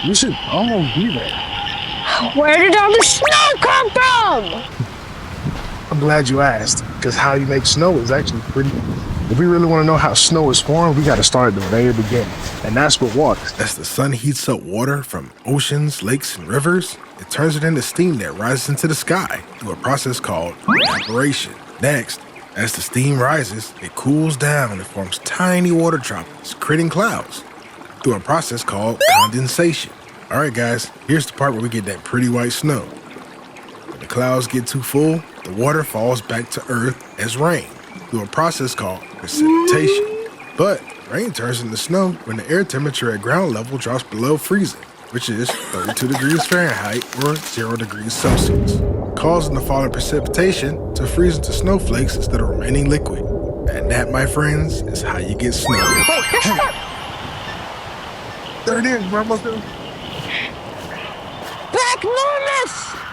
We should almost be there. Where did all the snow come from? I'm glad you asked, because how you make snow is actually pretty. If we really want to know how snow is formed, we got to start at the very beginning, and that's with water. As the sun heats up water from oceans, lakes, and rivers, it turns it into steam that rises into the sky through a process called evaporation. Next, as the steam rises, it cools down and forms tiny water droplets, creating clouds through a process called condensation. All right, guys, here's the part where we get that pretty white snow. When the clouds get too full, the water falls back to Earth as rain through a process called precipitation. But rain turns into snow when the air temperature at ground level drops below freezing, which is 32 degrees Fahrenheit or 0 degrees Celsius, causing the falling precipitation to freeze into snowflakes instead of remaining liquid. And that, my friends, is how you get snow. There it is, we're almost there. Black Normus!